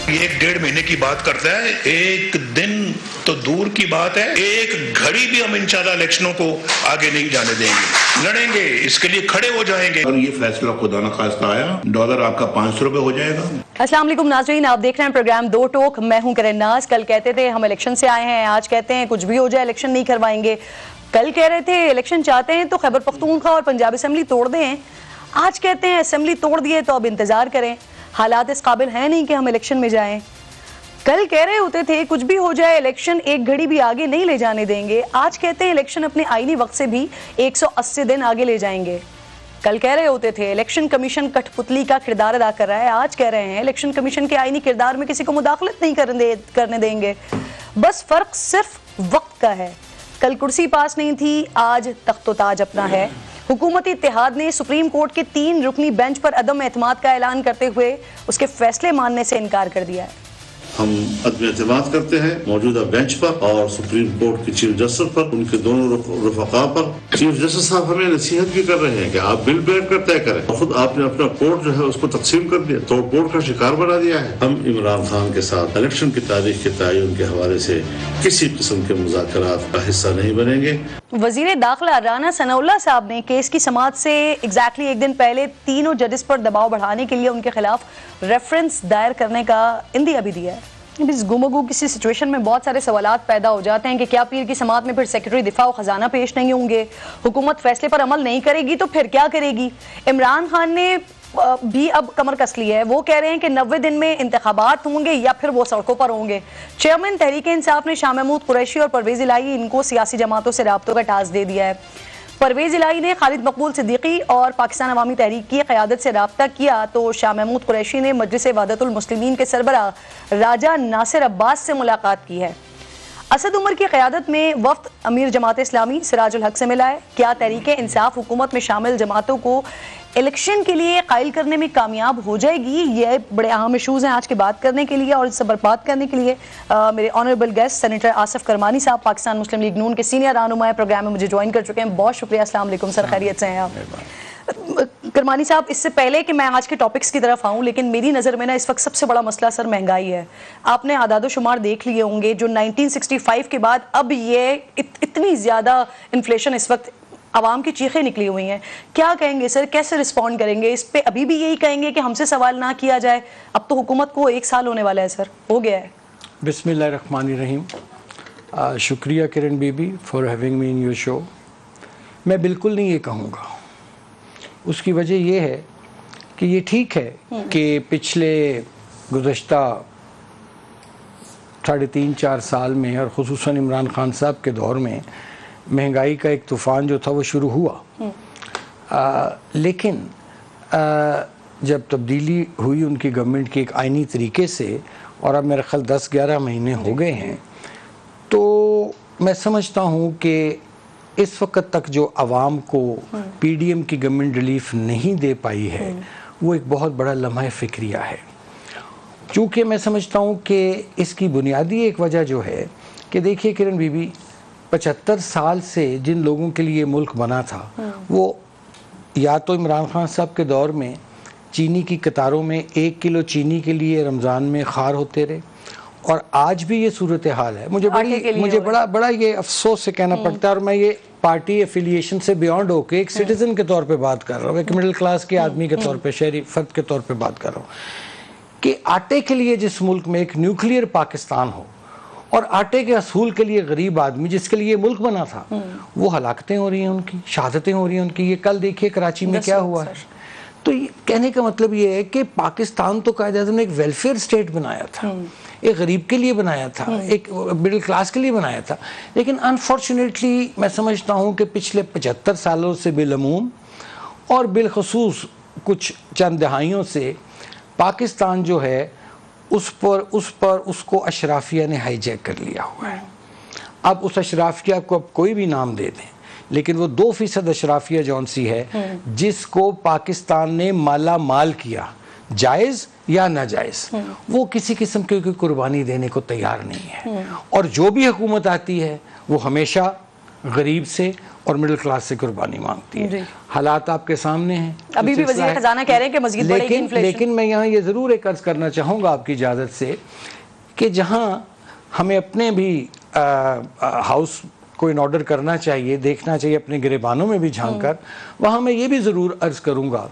ایک ڈیڑھ مہینے کی بات کرتا ہے، ایک دن تو دور کی بات ہے، ایک گھڑی بھی ہم انشاءاللہ الیکشنوں کو آگے نہیں جانے دیں گے، لڑیں گے، اس کے لیے کھڑے ہو جائیں گے۔ اور یہ فیصلہ خدا نخواستہ آیا، ڈالر آپ کا 500 روپے ہو جائے گا۔ السلام علیکم ناظرین، آپ دیکھ رہے ہیں پروگرام دو ٹوک، میں ہوں کرن ناز۔ کل کہتے تھے ہم الیکشن سے آئے ہیں، آج کہتے ہیں کچھ بھی ہو جائے الیکشن نہیں کروائیں گے۔ کل کہہ رہے تھے الیکشن چاہتے ہیں تو خیبر پختونخوا اور پنجاب اسمبلی توڑ دیں، آج کہتے ہیں اسمبلی توڑ دیے تو اب انتظار کریں، حالات اس قابل ہیں نہیں کہ ہم الیکشن میں جائیں۔ کل کہہ رہے ہوتے تھے کچھ بھی ہو جائے الیکشن ایک گھڑی بھی آگے نہیں لے جانے دیں گے، آج کہتے ہیں الیکشن اپنے آئینی وقت سے بھی 180 دن آگے لے جائیں گے۔ کل کہہ رہے ہوتے تھے الیکشن کمیشن کٹھ پتلی کا کردار ادا کر رہا ہے، آج کہہ رہے ہیں الیکشن کمیشن کے آئینی کردار میں کسی کو مداخلت نہیں کرنے دیں گے، بس فرق صرف وقت کا ہے۔ کل کرسی پاس نہیں تھی، آج تخت و تاج اپنا ہے۔ حکومتی اتحاد نے سپریم کورٹ کے 3 رکنی بینچ پر عدم اعتماد کا اعلان کرتے ہوئے اس کے فیصلے ماننے سے انکار کر دیا ہے۔ ہم عدم اعتماد کرتے ہیں موجودہ بینچ پر اور سپریم کورٹ کے چیف جسٹس پر، ان کے دونوں رفقا پر۔ چیف جسٹس صاحب ہمیں نصیحت بھی کر رہے ہیں کہ آپ بل بیٹھ کر طے کریں، خود آپ نے اپنا کورٹ جو ہے اس کو تقسیم کر دیا، توڑ پھوڑ کا شکار بنا دیا ہے۔ ہم عمران خان کے ساتھ الیکشن کی تاریخ کے تعین کے حوالے سے کسی قسم کے مذاکرات کا حصہ نہیں بنیں گے۔ وزیر داخلہ رانا ثناء اللہ صاحب نے کیس کی سماعت سے ایگزیکٹلی ایک دن پہلے تینوں ججز پر دباؤ بڑھانے کے لیے ان کے خلاف ریفرنس دائر کرنے کا اندیا بھی دیا ہے۔ اس گمگو کسی سچویشن میں بہت سارے سوالات پیدا ہو جاتے ہیں کہ کیا پیر کی سماعت میں پھر سیکرٹری دفاع و خزانہ پیش نہیں ہوں گے، حکومت فیصلے پر عمل نہیں کرے گی تو پھر کیا کرے گی؟ عمران خان نے بھی اب کمر کس لی ہے، وہ کہہ رہے ہیں کہ 90 دن میں انتخابات ہوں گے یا پھر وہ سڑکوں پر ہوں گے۔ چیئرمین تحریک انصاف نے شاہ محمود قریشی اور پرویز الہی ان کو سیاسی جماعتوں سے رابطوں کا ٹاسک دے دیا ہے۔ پرویز الہی نے خالد مقبول صدیقی اور پاکستان عوامی تحریک کی قیادت سے رابطہ کیا تو شاہ محمود قریشی نے مجلس وحدت المسلمین کے سربراہ راجہ ناصر عباس سے ملاقات کی ہے۔ اسد عمر کی قیادت میں وفد امیر جماعت اسلامی سراج الحق سے ملا ہے۔ کیا تحریک انصاف حکومت میں شامل جماعتوں کو الیکشن کے لیے قائل کرنے میں کامیاب ہو جائے گی؟ یہ بڑے اہم ایشوز ہیں آج کے بات کرنے کے لیے، اور اس سے بات کرنے کے لیے میرے honourable guest senator Asif Kirmani صاحب پاکستان مسلم لیگ نون کے سینئر رہنما پروگرام میں مجھے جوائن کر چکے ہیں۔ بہت شکریہ، السلام علیکم سر، خیریت سے ہیں آپ؟ کرمانی صاحب، اس سے پہلے کہ میں آج کے ٹاپکس کی طرف آؤں، لیکن میری نظر میں نا اس وقت سب سے بڑا مسئلہ سر مہنگائی ہے۔ آپ نے اعداد و شمار دیکھ لیے ہوں گے جو 1965 کے بعد اب یہ اتنی زیادہ انفلیشن اس وقت عوام کی چیخیں نکلی ہوئی ہیں۔ کیا کہیں گے سر، کیسے رسپونڈ کریں گے اس پہ؟ ابھی بھی یہی کہیں گے کہ ہم سے سوال نہ کیا جائے؟ اب تو حکومت کو 1 سال ہونے والا ہے سر، ہو گیا ہے۔ بسم اللہ الرحمن الرحیم۔ شکریہ کرن بی بی for having me in your show. میں بالکل نہیں یہ کہوں گا، اس کی وجہ یہ ہے کہ یہ ٹھیک ہے کہ پچھلے گزشتہ 3.5-4 سال میں اور خصوصاً عمران خان صاحب کے دور میں مہنگائی کا ایک طوفان جو تھا وہ شروع ہوا، لیکن جب تبدیلی ہوئی ان کی گورنمنٹ کی ایک آئینی طریقے سے، اور اب میرے خیال 10-11 مہینے ہو گئے ہیں، تو میں سمجھتا ہوں کہ اس وقت تک جو عوام کو پی ڈی ایم کی گورنمنٹ ریلیف نہیں دے پائی ہے وہ ایک بہت بڑا لمحہ فکریہ ہے۔ چونکہ میں سمجھتا ہوں کہ اس کی بنیادی ایک وجہ جو ہے کہ دیکھیے کرن بی بی، 75 سال سے جن لوگوں کے لیے ملک بنا تھا وہ یا تو عمران خان صاحب کے دور میں چینی کی قطاروں میں 1 کلو چینی کے لیے رمضان میں خار ہوتے رہے، اور آج بھی یہ صورتحال ہے۔ مجھے بڑا یہ افسوس سے کہنا پڑتا ہے، اور میں یہ پارٹی ایفیلیشن سے بیونڈ ہو کے ایک سٹیزن کے طور پہ بات کر رہا ہوں، ایک مڈل کلاس کے آدمی کے طور پہ، شہری فرد کے طور پہ بات کر رہا ہوں، کہ آٹے کے لیے جس ملک میں ایک نیوکلیئر پاکستان ہو اور آٹے کے حصول کے لیے غریب آدمی جس کے لیے ملک بنا تھا، وہ ہلاکتیں ہو رہی ہیں، ان کی شہادتیں ہو رہی ہیں ان کی۔ یہ کل دیکھیے کراچی میں کیا ہوا ہے۔ تو کہنے کا مطلب یہ ہے کہ پاکستان تو قائد اعظم نے ایک ویلفیئر اسٹیٹ بنایا تھا، ایک غریب کے لیے بنایا تھا، ایک مڈل کلاس کے لیے بنایا تھا، لیکن انفارچونیٹلی میں سمجھتا ہوں کہ پچھلے 75 سالوں سے بالعموم اور بالخصوص کچھ چند دہائیوں سے پاکستان جو ہے اس کو اشرافیہ نے ہائی جیک کر لیا ہوا ہے۔ اب اس اشرافیہ کو اب کوئی بھی نام دے دیں، لیکن وہ 2% اشرافیہ جون سی ہے جس کو پاکستان نے مالا مال کیا، جائز یا ناجائز، وہ کسی قسم کی قربانی دینے کو تیار نہیں ہے، اور جو بھی حکومت آتی ہے وہ ہمیشہ غریب سے اور مڈل کلاس سے قربانی مانگتی ہے. حالات آپ کے سامنے ہیں. ابھی بھی وزیر خزانہ کہہ رہے ہیں کہ مزید بڑھے گی انفلیشن. لیکن میں یہاں یہ ضرور ایک عرض کرنا چاہوں گا آپ کی اجازت سے کہ جہاں ہمیں اپنے بھی ہاؤس کو ان آرڈر کرنا چاہیے, دیکھنا چاہیے اپنے گریبانوں میں بھی جھانک کر, وہاں میں یہ بھی ضرور عرض کروں گا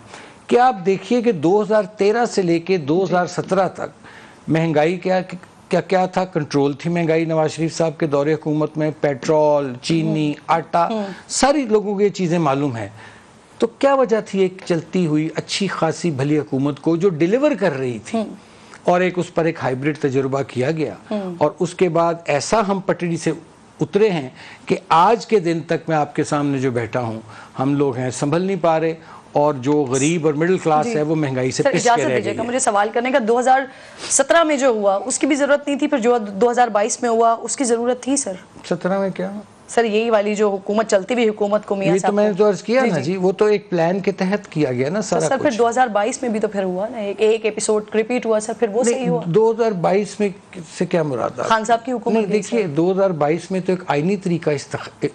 کہ آپ دیکھیے کہ 2013 سے لے کے 2017 تک مہنگائی کیا تھا, کنٹرول تھی مہنگائی نواز شریف صاحب کے دور حکومت میں. پیٹرول, چینی, آٹا, ساری لوگوں کو یہ چیزیں معلوم ہیں. تو کیا وجہ تھی ایک چلتی ہوئی اچھی خاصی بھلی حکومت کو جو ڈیلیور کر رہی تھی, اور ایک اس پر ایک ہائیبرڈ تجربہ کیا گیا, اور اس کے بعد ایسا ہم پٹڑی سے اترے ہیں کہ آج کے دن تک میں آپ کے سامنے جو بیٹھا ہوں, ہم لوگ ہیں سنبھل نہیں پا رہے, اور جو غریب اور مڈل کلاس ہے وہ مہنگائی سے پس کے رہ گئی ہے. مجھے سوال کرنے کا 2017 میں جو ہوا اس کی بھی ضرورت نہیں تھی, پھر جو 2022 میں ہوا اس کی ضرورت تھی سر. 17 میں کیا سر یہی والی جو حکومت چلتی بھی حکومت کو میاں صاحب, یہ تو میں نے تو عرض کیا نا جی, وہ تو ایک پلان کے تحت کیا گیا نا سارا سر. پھر 2022 میں بھی تو پھر ہوا نا, ایک ایپیسوڈ ریپیٹ ہوا سر, پھر وہ صحیح ہوا. 2022 میں سے کیا مراد ہے؟ خان صاحب کی حکومت. دیکھیے 2022 میں تو ایک آئینی طریقہ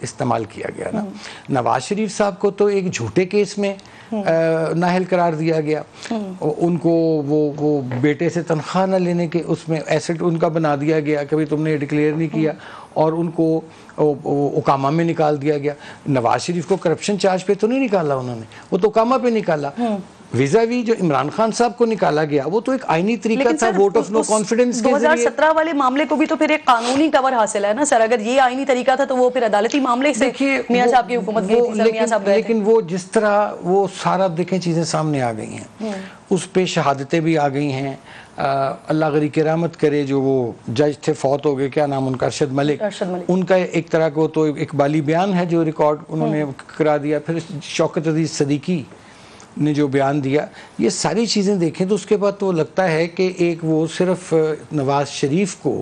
استعمال کیا گیا نا. نواز شریف صاحب کو تو ایک جھوٹے کیس میں نااہل قرار دیا گیا, ان کو وہ بیٹے سے تنخواہ نہ لینے کے اس میں ایسٹ ان کا بنا دیا گیا کہ تم نے ڈکلیئر نہیں کیا, اور ان کو اقامہ میں نکال دیا گیا. نواز شریف کو کرپشن چارج پہ تو نہیں نکالا انہوں نے, وہ تو اقامہ پہ نکالا. ویزاوی جو عمران خان صاحب کو نکالا گیا وہ تو ایک آئینی طریقہ تھا, ووٹ آف نو کانفیڈنس کے ذریعے. 2017 والے معاملے کو بھی تو پھر ایک قانونی کور حاصل ہے نا سر. اگر یہ آئینی طریقہ تھا تو وہ پھر عدالتی معاملے سے میاں صاحب کی حکومت گئی تھی, میاں صاحب گئے تھے. لیکن وہ جس طرح وہ سارا دیکھیں چیزیں سامنے آ گئی ہیں, اس پہ شہادتیں بھی آ گئی ہیں. اللہ غریق رحمت کرے, جو وہ جج تھے فوت ہو گئے, کیا نام ان کا, ارشد ملک, ان کا ایک طرح کو تو اقبالی بیان ہے جو ریکارڈ انہوں نے کرا دیا. پھر شوکت عزیز صدیقی نے جو بیان دیا, یہ ساری چیزیں دیکھیں تو اس کے بعد تو لگتا ہے کہ ایک وہ صرف نواز شریف کو,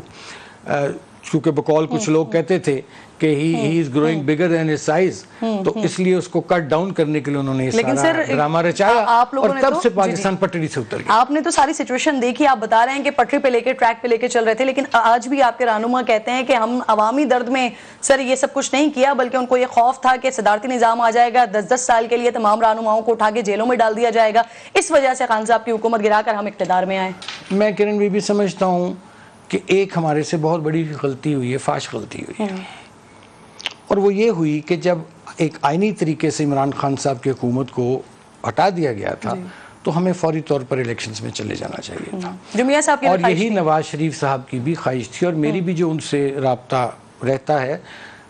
چونکہ بقول کچھ لوگ کہتے تھے کہ he is growing bigger than his size, تو اس لیے اس کو کٹ ڈاؤن کرنے کے لیے انہوں نے یہ سارا ڈرامہ رچایا, اور تب سے پاکستان پٹڑی سے اتر گیا. آپ نے تو ساری سچویشن دیکھی, آپ بتا رہے ہیں کہ پٹری پہ لے کے ٹریک پہ لے کے چل رہے تھے, لیکن آج بھی آپ کے رہنما کہتے ہیں کہ ہم عوامی درد میں سر یہ سب کچھ نہیں کیا, بلکہ ان کو یہ خوف تھا کہ صدارتی نظام آ جائے گا, 10-10 سال کے لیے تمام رہنماؤں کو اٹھا کے جیلوں میں ڈال دیا جائے گا, اس وجہ سے خان صاحب کی حکومت گرا کر ہم اقتدار میں آئے. میں کرن بی بی سمجھتا ہوں کہ ایک ہمارے سے بہت بڑی غلطی ہوئی ہے, فاش غلطی ہوئی ہے, اور وہ یہ ہوئی کہ جب ایک آئینی طریقے سے عمران خان صاحب کی حکومت کو ہٹا دیا گیا تھا تو ہمیں فوری طور پر الیکشنز میں چلے جانا چاہیے تھا, اور یہی نواز شریف صاحب کی بھی خواہش تھی, اور میری بھی جو ان سے رابطہ رہتا ہے,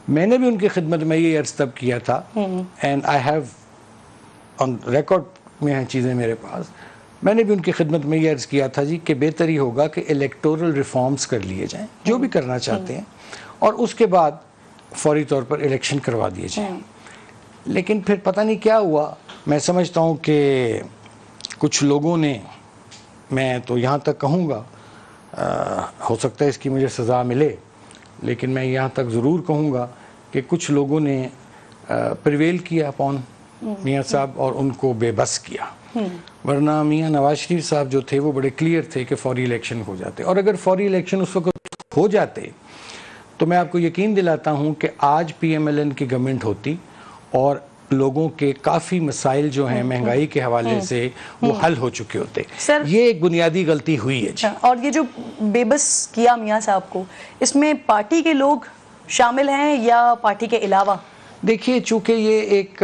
میں نے بھی ان کی خدمت میں یہ عرض تب کیا تھا, and I have on record میں ہیں چیزیں میرے پاس, میں نے بھی ان کی خدمت میں یہ عرض کیا تھا جی کہ بہتر ہی ہوگا کہ الیکٹورل ریفارمز کر لیے جائیں جو بھی کرنا چاہتے ہیں, اور اس کے بعد فوری طور پر الیکشن کروا دیے جائیں. لیکن پھر پتہ نہیں کیا ہوا. میں سمجھتا ہوں کہ کچھ لوگوں نے, میں تو یہاں تک کہوں گا, ہو سکتا ہے اس کی مجھے سزا ملے, لیکن میں یہاں تک ضرور کہوں گا کہ کچھ لوگوں نے پریویل کیا اپون میاں صاحب اور ان کو بے بس کیا, ورنہ میاں نواز شریف صاحب جو تھے وہ بڑے کلیئر تھے کہ فوری الیکشن ہو جاتے, اور اگر فوری الیکشن اس وقت ہو جاتے تو میں آپ کو یقین دلاتا ہوں کہ آج پی ایم ایل این کی گورنمنٹ ہوتی اور لوگوں کے کافی مسائل جو ہیں مہنگائی کے حوالے سے وہ حل ہو چکے ہوتے. یہ ایک بنیادی غلطی ہوئی ہے جی. اور یہ جو بے بس کیا میاں صاحب کو, اس میں پارٹی کے لوگ شامل ہیں یا پارٹی کے علاوہ؟ دیکھیے چونکہ یہ ایک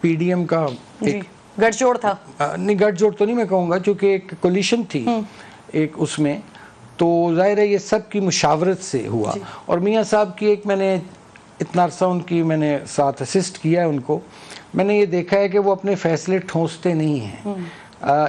پی ڈی ایم کا گٹھ جوڑ تھا, نہیں گٹھ جوڑ تو نہیں میں کہوں گا, چونکہ ایک کولیشن تھی ایک اس میں, تو ظاہر ہے یہ سب کی مشاورت سے ہوا. اور میاں صاحب کی ایک, میں نے اتنا عرصہ ان کی میں نے ساتھ اسسٹ کیا ہے ان کو, میں نے یہ دیکھا ہے کہ وہ اپنے فیصلے ٹھونستے نہیں ہیں.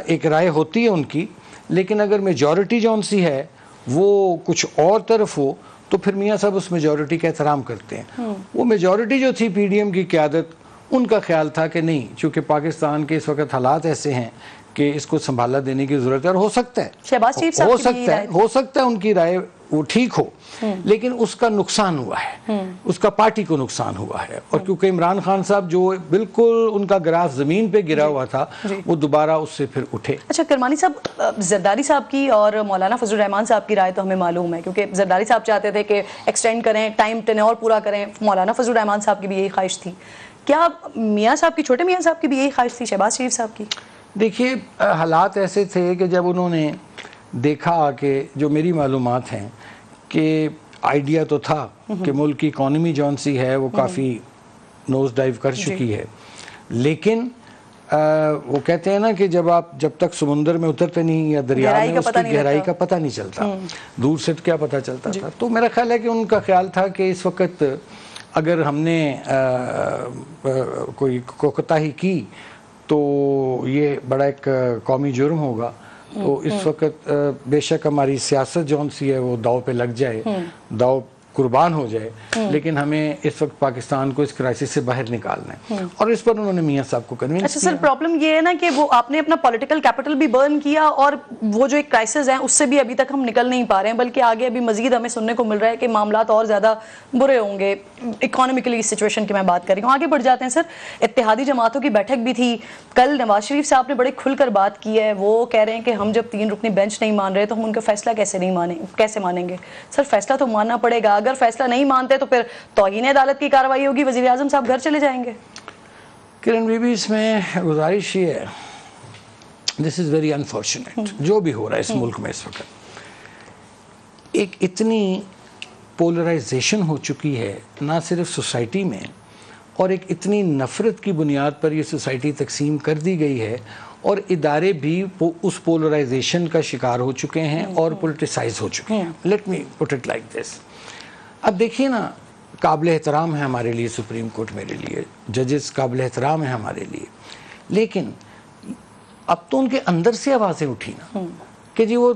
ایک رائے ہوتی ہے ان کی, لیکن اگر میجورٹی جو ان سی ہے وہ کچھ اور طرف ہو تو پھر میاں صاحب اس میجورٹی کا احترام کرتے ہیں. وہ میجورٹی جو تھی پی ڈی ایم کی قیادت, ان کا خیال تھا کہ نہیں، چونکہ پاکستان کے اس وقت حالات ایسے ہیں کہ اس کو سنبھالا دینے کی ضرورت ہے، اور ہو سکتا ہے شہباز شریف صاحب کی بھی رائے ہو سکتا ہے ان کی رائے وہ ٹھیک ہو، لیکن اس کا نقصان ہوا ہے، اس کا پارٹی کو نقصان ہوا ہے، اور کیونکہ عمران خان صاحب جو بالکل ان کا گراف زمین پہ گرا ہوا تھا وہ دوبارہ اس سے پھر اٹھے۔ اچھا کرمانی صاحب، زرداری صاحب کی اور مولانا فضل الرحمان صاحب کی رائے تو ہمیں معلوم ہے، کیونکہ زرداری صاحب چاہتے تھے کہ ایکسٹینڈ کریں، ٹائم ٹینیور پورا کریں، مولانا فضل الرحمان صاحب کی بھی یہی خواہش تھی۔ کیا میاں صاحب کی، چھوٹے میاں صاحب کی بھی یہی خواہش تھی شہباز شریف صاحب کی؟ دیکھیے حالات ایسے تھے کہ جب انہوں نے دیکھا کہ جو میری معلومات ہیں کہ آئیڈیا تو تھا کہ ملک کی اکانومی جون سی ہے وہ کافی نوز ڈائیو کر چکی ہے، لیکن وہ کہتے ہیں نا کہ جب تک سمندر میں اترتے نہیں یا دریا میں اس کی گہرائی کا پتہ نہیں چلتا، دور سے کیا پتہ چلتا تھا۔ تو میرا خیال ہے کہ ان کا خیال تھا کہ اس وقت اگر ہم نے کوئی کوتاہی کی تو یہ بڑا ایک قومی جرم ہوگا، تو اس وقت بے شک ہماری سیاست جون سی ہے وہ داؤ پہ لگ جائے، داؤ قربان ہو جائے، لیکن ہمیں اس وقت پاکستان کو اس کرائسس سے باہر نکالنا ہے، اور اس پر انہوں نے میاں صاحب کو کنوینس کیا۔ اچھا سر، پرابلم یہ ہے نا کہ وہ آپ نے اپنا پولیٹیکل کیپٹل بھی برن کیا، اور وہ جو ایک کرائسس ہے اس سے بھی ابھی تک ہم نکل نہیں پا رہے ہیں، بلکہ آگے ابھی مزید ہمیں سننے کو مل رہا ہے کہ معاملات اور زیادہ برے ہوں گے اکانومیکلی سچویشن کی میں بات کر رہی ہوں۔ آگے بڑھ جاتے ہیں سر، اتحادی جماعتوں کی بیٹھک بھی تھی کل، نواز شریف صاحب نے بڑے کھل کر بات کی ہے، وہ کہہ رہے ہیں کہ ہم جب 3 رکنی بینچ نہیں مان رہے تو ہم ان کا فیصلہ کیسے مانیں گے؟ سر فیصلہ تو ماننا پڑے گا، اگر فیصلہ نہیں مانتے تو پھر توہین عدالت کی کارروائی ہوگی، وزیر اعظم صاحب گھر چلے جائیں گے۔ کرن بی بی، اس میں گزارش یہ ہے، دس از ویری انفارچونیٹ جو بھی ہو رہا ہے اس ملک میں اس وقت، ایک اتنی پولرائزیشن ہو چکی ہے نہ صرف سوسائٹی میں، اور ایک اتنی نفرت کی بنیاد پر یہ سوسائٹی تقسیم کر دی گئی ہے، اور ادارے بھی اس پولرائزیشن کا شکار ہو چکے ہیں اور پولیٹیسائز ہو چکے ہیں۔ Let me put it like this. اب دیکھیے نا، قابل احترام ہے ہمارے لیے سپریم کورٹ، میرے لیے ججز قابل احترام ہے ہمارے لیے، لیکن اب تو ان کے اندر سے آوازیں اٹھی نا کہ جی وہ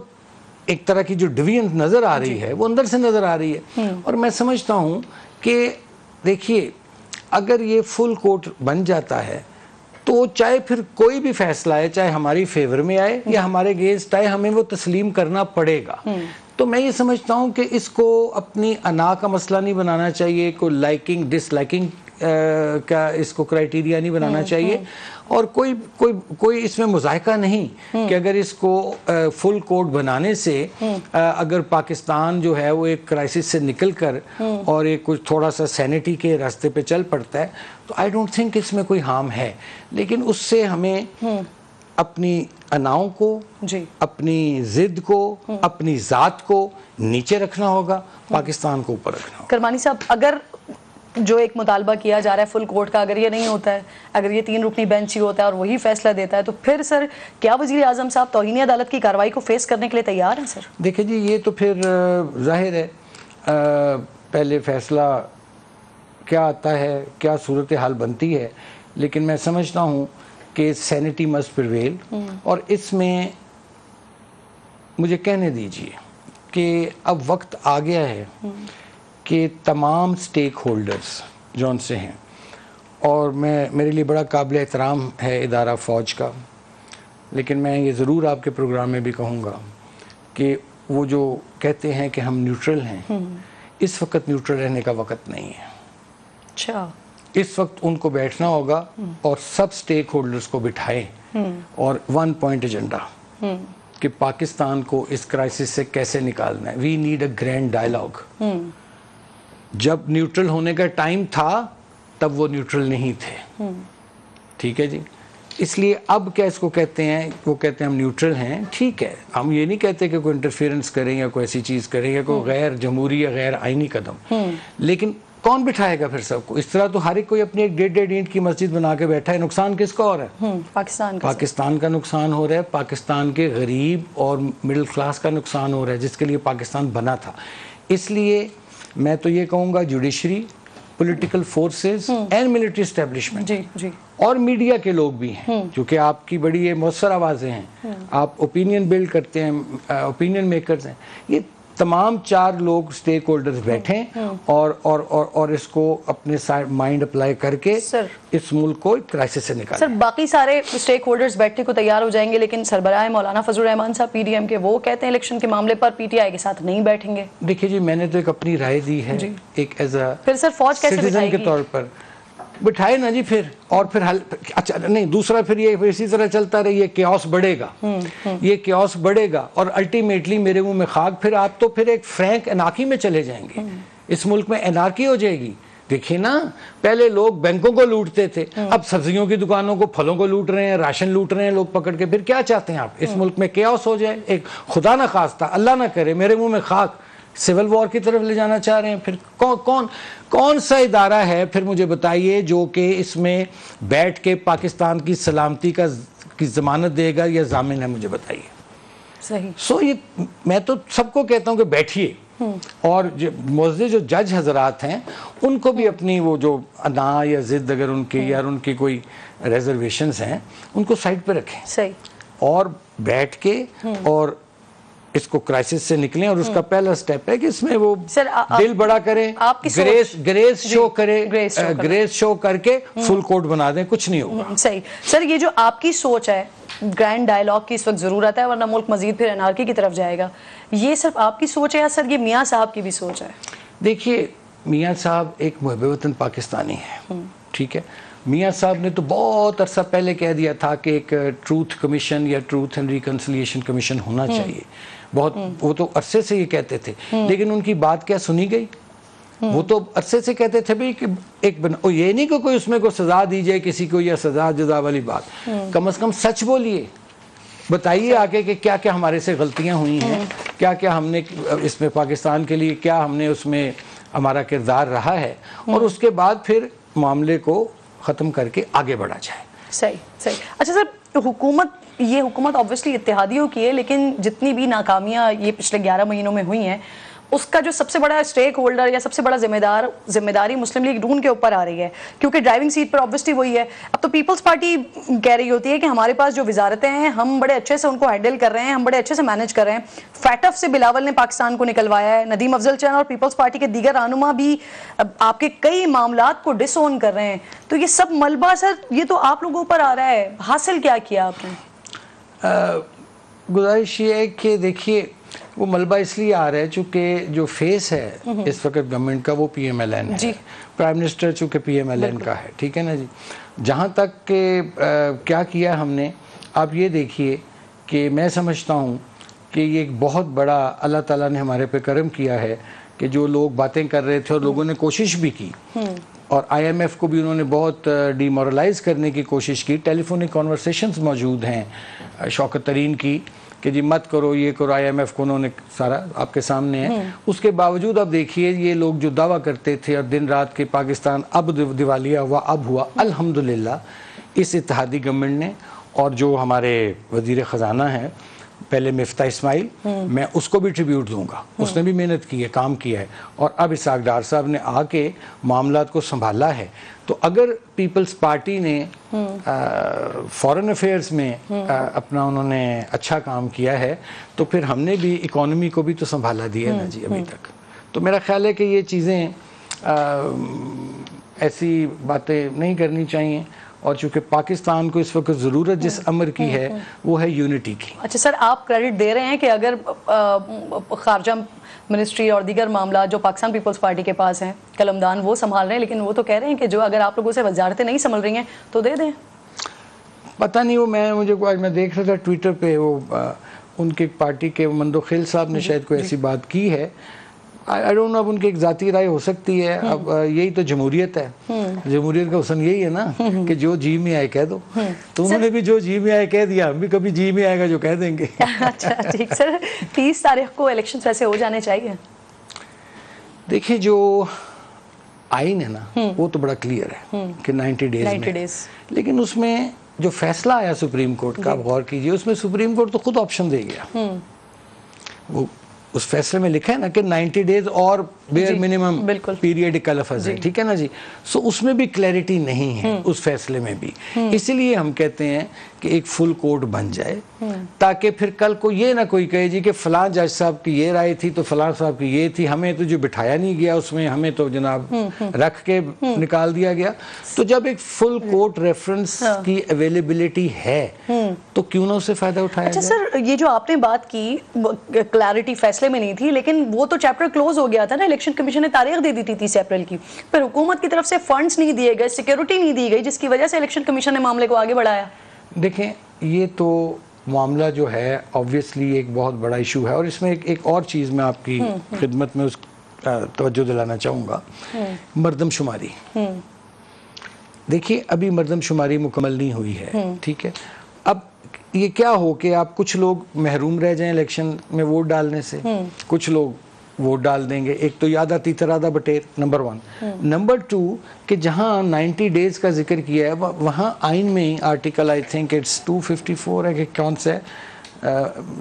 ایک طرح کی جو ڈویژن نظر آ رہی ہے وہ اندر سے نظر آ رہی ہے، اور میں سمجھتا ہوں کہ دیکھیے اگر یہ فل کورٹ بن جاتا ہے تو چاہے پھر کوئی بھی فیصلہ آئے، چاہے ہماری فیور میں آئے یا ہمارے اگینسٹ آئے، ہمیں وہ تسلیم کرنا پڑے گا۔ تو میں یہ سمجھتا ہوں کہ اس کو اپنی انا کا مسئلہ نہیں بنانا چاہیے، کوئی لائکنگ ڈس لائکنگ کا اس کو کرائٹیریا نہیں بنانا چاہیے، اور کوئی اس میں مذائقہ نہیں کہ اگر اس کو فل کورٹ بنانے سے اگر پاکستان جو ہے وہ ایک کرائسس سے نکل کر اور ایک کچھ تھوڑا سا سینٹی کے راستے پہ چل پڑتا ہے تو آئی ڈونٹ تھنک اس میں کوئی ہارم ہے، لیکن اس سے ہمیں اپنی اناؤں کو، اپنی ضد کو، اپنی ذات کو نیچے رکھنا ہوگا، پاکستان کو اوپر رکھنا ہوگا۔ کرمانی صاحب، اگر جو ایک مطالبہ کیا جا رہا ہے فل کورٹ کا، اگر یہ نہیں ہوتا ہے، اگر یہ 3 رکنی بینچ ہی ہوتا ہے اور وہی فیصلہ دیتا ہے، تو پھر سر کیا وزیر اعظم صاحب توہین عدالت کی کارروائی کو فیس کرنے کے لیے تیار ہیں؟ سر دیکھیں جی، یہ تو پھر ظاہر ہے پہلے فیصلہ کیا آتا ہے، کیا صورتحال بنتی ہے، لیکن میں سمجھتا ہوں کہ سینٹی مسٹ پریویل، اور اس میں مجھے کہنے دیجئے کہ اب وقت آ گیا ہے کہ تمام سٹیک ہولڈرز جون سے ہیں، اور میرے لیے بڑا قابل احترام ہے ادارہ فوج کا، لیکن میں یہ ضرور آپ کے پروگرام میں بھی کہوں گا کہ وہ جو کہتے ہیں کہ ہم نیوٹرل ہیں، اس وقت نیوٹرل رہنے کا وقت نہیں ہے۔ اچھا، اس وقت ان کو بیٹھنا ہوگا اور سب سٹیک ہولڈرز کو بٹھائیں اور 1 پوائنٹ ایجنڈا کہ پاکستان کو اس کرائسس سے کیسے نکالنا ہے۔ We need a grand dialogue. جب نیوٹرل ہونے کا ٹائم تھا تب وہ نیوٹرل نہیں تھے، ٹھیک ہے جی، اس لیے اب کیا اس کو کہتے ہیں، وہ کہتے ہیں ہم نیوٹرل ہیں، ٹھیک ہے، ہم یہ نہیں کہتے کہ کوئی انٹرفیئرنس کریں یا کوئی ایسی چیز کریں یا کوئی غیر جمہوری یا غیر آئینی قدم، لیکن کون بٹھائے گا پھر سب کو؟ اس طرح تو ہر ایک کوئی اپنی ایک 1.5 اینٹ کی مسجد بنا کے بیٹھا ہے، نقصان کس کا ہو رہا ہے؟ پاکستان کا نقصان ہو رہا ہے، پاکستان کے غریب اور مڈل کلاس کا نقصان ہو رہا ہے جس کے لیے پاکستان بنا تھا۔ اس لیے میں تو یہ کہوں گا judiciary, political forces and military establishment اور میڈیا کے لوگ بھی ہیں، کیونکہ آپ کی بڑی یہ مؤثر آوازیں ہیں، آپ اوپینین بلڈ کرتے ہیں، اوپینین میکرز ہیں، یہ تمام 4 لوگ سٹیک ہولڈرز بیٹھیں اور اس کو اپنے مائنڈ اپلائی کر کے اس ملک کو کرائسس سے نکالیں. سر باقی سارے سٹیک ہولڈرز بیٹھنے کو تیار ہو جائیں گے لیکن سربراہ مولانا فضل الرحمان صاحب پی ڈی ایم کے وہ کہتے ہیں الیکشن کے معاملے پر پی ٹی آئی کے ساتھ نہیں بیٹھیں گے. دیکھیے جی میں نے تو ایک اپنی رائے دی ہے ایک ایز اے پھر سر فوج کیسے سٹیزن کے طور پر بٹھائے نا جی پھر اور پھر اچھا نہیں دوسرا پھر یہ اسی طرح چلتا رہے یہ کیوس بڑھے گا یہ کیوس بڑھے گا اور الٹیمیٹلی میرے منہ میں خاک پھر آپ تو پھر ایک فرینک انارکی میں چلے جائیں گے. اس ملک میں انارکی ہو جائے گی. دیکھیں نا پہلے لوگ بینکوں کو لوٹتے تھے اب سبزیوں کی دکانوں کو پھلوں کو لوٹ رہے ہیں راشن لوٹ رہے ہیں لوگ پکڑ کے. پھر کیا چاہتے ہیں آپ اس ملک میں کیوس ہو جائے ایک خدا نہ خواستہ اللہ نہ کرے میرے منہ میں خاک سول وار کی طرف لے جانا چاہ رہے ہیں. پھر کون سا ادارہ ہے پھر مجھے بتائیے جو کہ اس میں بیٹھ کے پاکستان کی سلامتی کی ضمانت دے گا یا ضامن ہے مجھے بتائیے. صحیح. یہ میں تو سب کو کہتا ہوں کہ بیٹھیے اور معزز جو جج حضرات ہیں ان کو بھی اپنی وہ جو انا یا ضد اگر ان کی یا ان کی کوئی ریزرویشنز ہیں ان کو سائڈ پہ رکھیں صحیح اور بیٹھ کے اور اس کو کرائسس سے نکلیں. اور اس کا پہلا سٹیپ ہے کہ اس میں وہ دل بڑا کریں گریس شو کرے گریس شو کر کے فل کوٹ بنا دیں کچھ نہیں ہوگا. صحیح. سر یہ جو آپ کی سوچ ہے گرینڈ ڈائیلاگ کی اس وقت ضرورت ہے ورنہ ملک مزید پھر انارکی کی طرف جائے گا یہ صرف آپ کی سوچ ہے یا سر یہ میاں صاحب کی بھی سوچ ہے؟ دیکھیے میاں صاحب ایک محب وطن پاکستانی ہے ٹھیک ہے. میاں صاحب نے تو بہت عرصہ پہلے کہہ دیا تھا کہ ایک ٹروتھ کمیشن یا ٹروتھ اینڈ ریکنسیلیشن کمیشن ہونا چاہیے. بہت وہ تو عرصے سے یہ کہتے تھے لیکن ان کی بات کیا سنی گئی. وہ تو عرصے سے کہتے تھے بھائی کہ یہ نہیں کہ کوئی اس میں کوئی سزا دی جائے کسی کو یا سزا جزا والی بات کم از کم سچ بولیے بتائیے آگے کہ کیا کیا ہمارے سے غلطیاں ہوئی ہیں کیا کیا ہم نے اس میں پاکستان کے لیے کیا ہم نے اس میں ہمارا کردار رہا ہے اور اس کے بعد پھر معاملے کو ختم کر کے آگے بڑھا جائے. صحیح. اچھا سر یہ حکومت obviously اتحادیوں کی ہے لیکن جتنی بھی ناکامیاں یہ پچھلے 11 مہینوں میں ہوئی ہیں اس کا جو سب سے بڑا سٹیک ہولڈر یا سب سے بڑا ذمہ داری مسلم لیگ نون کے اوپر آ رہی ہے کیونکہ ڈرائیونگ سیٹ پر obviously وہی ہے. اب تو پیپلز پارٹی کہہ رہی ہوتی ہے کہ ہمارے پاس جو وزارتیں ہیں ہم بڑے اچھے سے ان کو ہینڈل کر رہے ہیں ہم بڑے اچھے سے مینج کر رہے ہیں. فیٹف سے بلاول نے پاکستان کو نکلوایا ہے ندیم افضل چین اور پیپلز پارٹی کے دیگر رہنما بھی آپ کے کئی معاملات کو ڈس اون کر رہے ہیں. تو یہ سب ملبہ سر یہ تو آپ لوگوں پر آ رہا ہے حاصل کیا کیا آپ نے؟ گزارش یہ ہے کہ دیکھیے وہ ملبہ اس لیے آ رہا ہے چونکہ جو فیس ہے اس وقت گورنمنٹ کا وہ پی ایم ایل این ہے پرائم منسٹر چونکہ پی ایم ایل این کا ہے ٹھیک ہے نا جی. جہاں تک کہ کیا کیا ہم نے آپ یہ دیکھیے کہ میں سمجھتا ہوں کہ یہ ایک بہت بڑا اللہ تعالیٰ نے ہمارے پہ کرم کیا ہے کہ جو لوگ باتیں کر رہے تھے اور لوگوں نے کوشش بھی کی اور آئی ایم ایف کو بھی انہوں نے بہت ڈی مورلائز کرنے کی کوشش کی. ٹیلی فونک کانورسیشنز موجود ہیں شوکت ترین کی کہ جی مت کرو یہ کرو آئی ایم ایف کو انہوں نے سارا آپ کے سامنے ہے. اس کے باوجود اب دیکھیے یہ لوگ جو دعویٰ کرتے تھے اور دن رات کے پاکستان اب دیوالیہ ہوا اب ہوا الحمدللہ اس اتحادی گورنمنٹ نے اور جو ہمارے وزیر خزانہ ہیں پہلے مفتاح اسماعیل میں اس کو بھی ٹریبیوٹ دوں گا اس نے بھی محنت کی ہے کام کیا ہے اور اب اسحاق ڈار صاحب نے آ کے معاملات کو سنبھالا ہے. تو اگر پیپلز پارٹی نے فورن افیئرز میں اپنا انہوں نے اچھا کام کیا ہے تو پھر ہم نے بھی اکانومی کو بھی تو سنبھالا دیا ہے نا جی ابھی تک. تو میرا خیال ہے کہ یہ چیزیں ایسی باتیں نہیں کرنی چاہیے اور چونکہ پاکستان کو اس وقت ضرورت جس امر کی ہے وہ ہے یونٹی کی. اچھا سر آپ کریڈٹ دے رہے ہیں کہ اگر خارجہ منسٹری اور دیگر معاملات جو پاکستان پیپلز پارٹی کے پاس ہیں قلمدان وہ سنبھال رہے ہیں لیکن وہ تو کہہ رہے ہیں کہ جو اگر آپ لوگوں سے وزارتیں نہیں سنبھل رہی ہیں تو دے دیں. پتہ نہیں وہ میں دیکھ رہا تھا ٹویٹر پہ وہ ان کی پارٹی کے مندو خیل صاحب نے شاید کوئی ایسی بات کی ہے. I don't know اب ان کی ایک ذاتی رائے ہو سکتی ہے. اب یہی تو جمہوریت ہے جمہوریت کا حسن یہی ہے نا کہ جو جی میں آئے کہہ دو. تو انہوں نے بھی جو جی میں آئے کہہ دیا ہم بھی کبھی جی میں آئے گا جو کہہ دیں گے. اچھا ٹھیک سر 30 تاریخ کو الیکشنز ویسے ہو جانے چاہیے. دیکھیے جو آئین ہے نا وہ تو بڑا کلیئر ہے کہ 90 ڈیز لیکن اس میں جو فیصلہ آیا سپریم کورٹ کا آپ غور کیجئے اس میں سپریم کورٹ تو خود آپشن دے گیا. وہ اس فیصلے میں لکھا ہے نا کہ 90 ڈیز اور بیئر منیمم پیریڈ کا لفظ ہے ٹھیک ہے نا جی. سو اس میں بھی کلیئرٹی نہیں ہے اس فیصلے میں بھی. اسی لیے ہم کہتے ہیں کہ ایک فل کورٹ بن جائے تاکہ پھر کل کو یہ نہ کوئی کہے جی کہ فلاں جج صاحب کی یہ رائے تھی تو فلاں صاحب کی یہ تھی, ہمیں تو جو بٹھایا نہیں گیا اس میں, ہمیں تو جناب رکھ کے نکال دیا گیا. تو جب ایک فل کورٹ ریفرنس کی اویلیبلٹی ہے تو کیوں نہ اسے فائدہ اٹھایا جائے. اچھا سر, یہ جو آپ نے بات کی کلیئرٹی فیصلے میں نہیں تھی, لیکن وہ تو چیپٹر کلوز ہو گیا تھا نا, الیکشن کمیشن نے تاریخ دے دی تھی 30 اپریل کی, پھر حکومت کی طرف سے فنڈز نہیں دیے گئے, سیکیورٹی نہیں دی گئی, جس کی وجہ سے الیکشن کمیشن نے معاملے کو آگے بڑھایا. دیکھیں یہ تو معاملہ جو ہے آبویسلی ایک بہت بڑا ایشو ہے, اور اس میں ایک اور چیز میں آپ کی خدمت میں اس توجہ دلانا چاہوں گا, مردم شماری. دیکھیے ابھی مردم شماری مکمل نہیں ہوئی ہے, ٹھیک ہے. اب یہ کیا ہو کہ آپ کچھ لوگ محروم رہ جائیں الیکشن میں ووٹ ڈالنے سے, کچھ لوگ ووٹ ڈال دیں گے. ایک تو یاد آتی ترادہ بٹیر, نمبر 1. نمبر 2 کہ جہاں 90 ڈیز کا ذکر کیا ہے وہاں آئین میں ہی آرٹیکل آئی تھنک اٹس 254 ہے کہ کون سے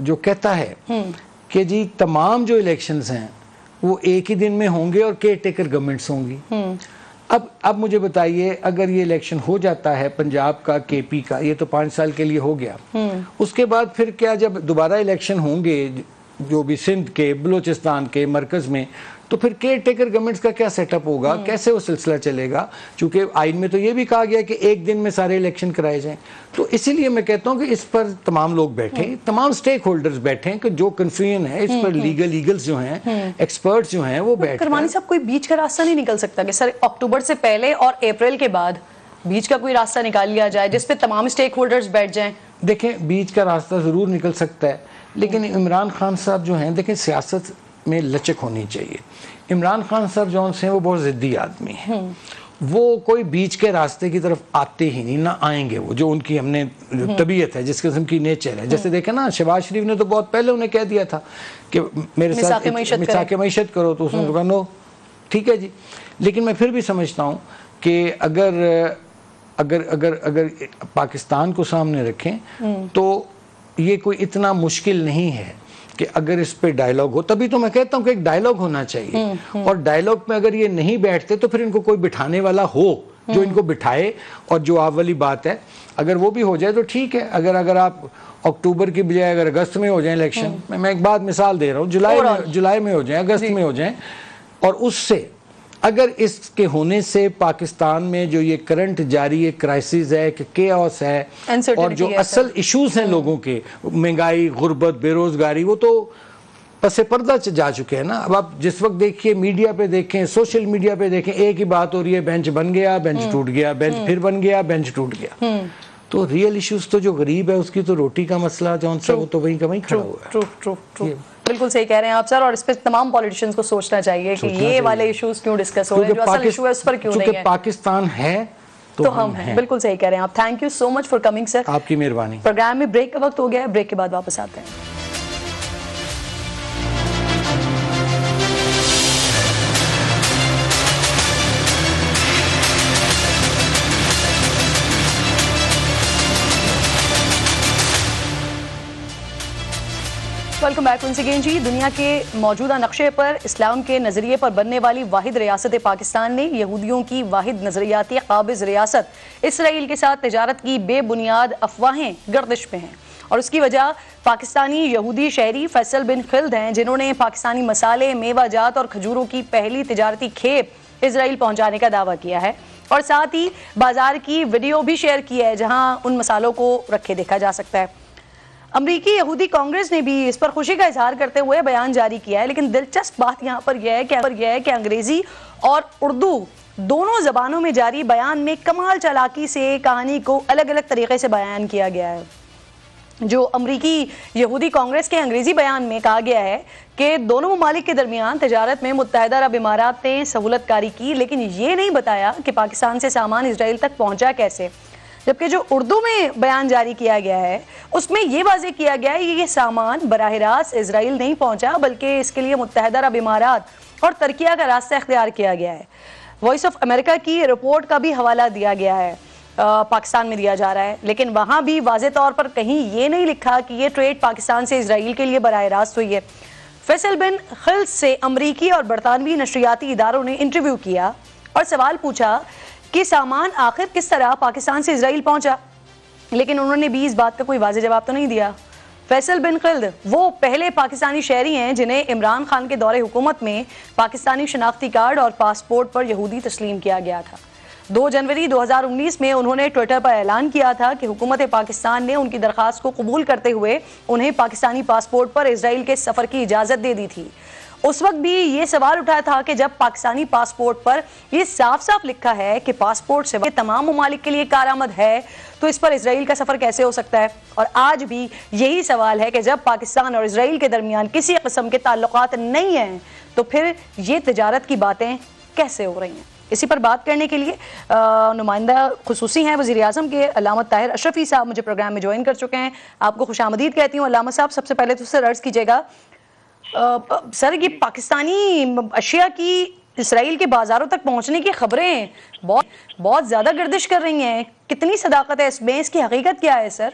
جو کہتا ہے کہ جی تمام جو الیکشنز ہیں وہ ایک ہی دن میں ہوں گے اور کیئر ٹیکر گورنمنٹس ہوں گی. اب مجھے بتائیے اگر یہ الیکشن ہو جاتا ہے پنجاب کا, کے پی کا, یہ تو 5 سال کے لیے ہو گیا, اس کے بعد پھر کیا جب دوبارہ الیکشن ہوں گے جو بھی سندھ کے, بلوچستان کے, مرکز میں, تو پھر کیئر ٹیکر گورنمنٹس کا کیا سیٹ اپ ہوگا, کیسے وہ سلسلہ چلے گا. چونکہ آئین میں تو یہ بھی کہا گیا کہ ایک دن میں سارے الیکشن کرائے جائیں. تو اسی لیے میں کہتا ہوں کہ اس پر تمام لوگ بیٹھیں, تمام سٹیک ہولڈرز بیٹھیں, کہ جو کنفیوژن ہے اس پر لیگلز جو ہیں, ایکسپرٹس جو ہیں وہ بیٹھیں. کرمانی صاحب کوئی بیچ کا راستہ نہیں نکل سکتا کہ سر اکتوبر سے پہلے اور اپریل کے بعد بیچ کا کوئی راستہ نکال لیا جائے جس پہ تمام سٹیک ہولڈرز بیٹھ جائیں. دیکھیں بیچ کا راستہ ضرور نکل سکتا ہے, لیکن عمران خان صاحب جو ہیں, دیکھیں سیاست میں لچک ہونی چاہیے. عمران خان صاحب جو ہیں وہ بہت ضدی آدمی ہیں, وہ کوئی بیچ کے راستے کی طرف آتے ہی نہیں, نہ آئیں گے. وہ جو ان کی ہم نے طبیعت ہے, جس قسم کی نیچر ہے, جیسے دیکھیں نا شہباز شریف نے تو بہت پہلے انہیں کہہ دیا تھا کہ میرے ساتھ مساق معیشت کرو, تو اس نے کہا نو, ٹھیک ہے جی. لیکن میں پھر بھی سمجھتا ہوں کہ اگر پاکستان کو سامنے رکھیں تو یہ کوئی اتنا مشکل نہیں ہے کہ اگر اس پہ ڈائیلاگ ہو. تبھی تو میں کہتا ہوں کہ ایک ڈائیلاگ ہونا چاہیے, اور ڈائیلاگ میں اگر یہ نہیں بیٹھتے تو پھر ان کو کوئی بٹھانے والا ہو جو ان کو بٹھائے. اور جو آپ والی بات ہے اگر وہ بھی ہو جائے تو ٹھیک ہے. اگر آپ اکتوبر کی بجائے اگر اگست میں ہو جائیں الیکشن, میں ایک بات مثال دے رہا ہوں, جولائی میں ہو جائیں, اگست میں ہو جائیں, اور اس سے اگر اس کے ہونے سے پاکستان میں جو یہ کرنٹ جاری ایک کرائسس ہے, کہ کیوس ہے, اور جو اصل ایشوز ہیں لوگوں کے, مہنگائی, غربت, بے روزگاری, وہ تو پس پردہ جا چکے ہیں نا. اب آپ جس وقت دیکھیے میڈیا پہ دیکھیں, سوشل میڈیا پہ دیکھیں, ایک ہی بات ہو رہی ہے, بینچ بن گیا, بینچ ٹوٹ گیا, بینچ پھر بن گیا, بینچ ٹوٹ گیا. تو ریئل ایشوز تو جو غریب ہے اس کی تو روٹی کا مسئلہ جون سا وہ تو وہیں کا وہیں کھڑا ہوا ہے. بالکل صحیح کہہ رہے ہیں آپ سر, اور اس پہ تمام پولیٹیشینز کو سوچنا چاہیے کہ یہ والے ایشوز کیوں ڈسکس ہو رہے ہیں, جو اصل ایشو ہے اس پر کیوں نہیں ہے. چونکہ پاکستان ہے تو ہم ہیں. بالکل صحیح کہہ رہے ہیں آپ. Thank you so much for coming sir. آپ کی مہربانی. پروگرام میں بریک کا وقت ہو گیا ہے, بریک کے بعد واپس آتے ہیں. ویلکم بیک ونس اگین جی. دنیا کے موجودہ نقشے پر اسلام کے نظریے پر بننے والی واحد ریاست پاکستان نے یہودیوں کی واحد نظریاتی قابض ریاست اسرائیل کے ساتھ تجارت کی بے بنیاد افواہیں گردش میں ہیں, اور اس کی وجہ پاکستانی یہودی شہری فیصل بن خلد ہیں, جنہوں نے پاکستانی مسالے, میوہ جات اور کھجوروں کی پہلی تجارتی کھیپ اسرائیل پہنچانے کا دعویٰ کیا ہے, اور ساتھ ہی بازار کی ویڈیو بھی شیئر کی ہے جہاں ان مسالوں کو رکھے دیکھا جا سکتا ہے. امریکی یہودی کانگریس نے بھی اس پر خوشی کا اظہار کرتے ہوئے بیان جاری کیا ہے, لیکن دلچسپ بات یہاں پر یہ ہے کہ انگریزی اور اردو دونوں زبانوں میں جاری بیان میں کمال چالاکی سے کہانی کو الگ الگ طریقے سے بیان کیا گیا ہے. جو امریکی یہودی کانگریس کے انگریزی بیان میں کہا گیا ہے کہ دونوں ممالک کے درمیان تجارت میں متحدہ عرب امارات نے سہولت کاری کی, لیکن یہ نہیں بتایا کہ پاکستان سے سامان اسرائیل تک پہنچا کیسے. جبکہ جو اردو میں بیان جاری کیا گیا ہے اس میں یہ واضح کیا گیا ہے کہ یہ سامان براہ راست اسرائیل نہیں پہنچا, بلکہ اس کے لیے متحدہ عرب امارات اور ترکیہ کا راستہ اختیار کیا گیا ہے. وائس آف امریکہ کی رپورٹ کا بھی حوالہ دیا گیا ہے, پاکستان میں دیا جا رہا ہے, لیکن وہاں بھی واضح طور پر کہیں یہ نہیں لکھا کہ یہ ٹریڈ پاکستان سے اسرائیل کے لیے براہ راست ہوئی ہے. فیصل بن خلد سے امریکی اور برطانوی نشریاتی اداروں نے انٹرویو کیا اور سوال پوچھا کہ سامان آخر کس طرح پاکستان سے اسرائیل پہنچا. لیکن انہوں نے بھی اس بات کا کوئی واضح جواب تو نہیں دیا۔ فیصل بن خلد وہ پہلے پاکستانی شہری ہیں جنہیں عمران خان کے دور حکومت میں پاکستانی شناختی کارڈ اور پاسپورٹ پر یہودی تسلیم کیا گیا تھا۔ 2 جنوری 2019 میں انہوں نے ٹویٹر پر اعلان کیا تھا کہ حکومت پاکستان نے ان کی درخواست کو قبول کرتے ہوئے انہیں پاکستانی پاسپورٹ پر اسرائیل کے سفر کی اجازت دے دی تھی۔ اس وقت بھی یہ سوال اٹھا تھا کہ جب پاکستانی پاسپورٹ پر یہ صاف صاف لکھا ہے کہ پاسپورٹ سے تمام ممالک کے لیے کارآمد ہے تو اس پر اسرائیل کا سفر کیسے ہو سکتا ہے؟ اور آج بھی یہی سوال ہے کہ جب پاکستان اور اسرائیل کے درمیان کسی قسم کے تعلقات نہیں ہیں تو پھر یہ تجارت کی باتیں کیسے ہو رہی ہیں؟ اسی پر بات کرنے کے لیے نمائندہ خصوصی ہیں وزیر اعظم کے علامہ طاہر اشرفی صاحب مجھے پروگرام میں جوائن کر چکے ہیں۔ آپ کو خوش آمدید کہتی ہوں علامہ صاحب۔ سب سے پہلے تو سر عرض کیجیے گا سر یہ پاکستانی اشیاء کی اسرائیل کے بازاروں تک پہنچنے کی خبریں بہت زیادہ گردش کر رہی ہیں، کتنی صداقت ہے اس میں، اس کی حقیقت کیا ہے سر؟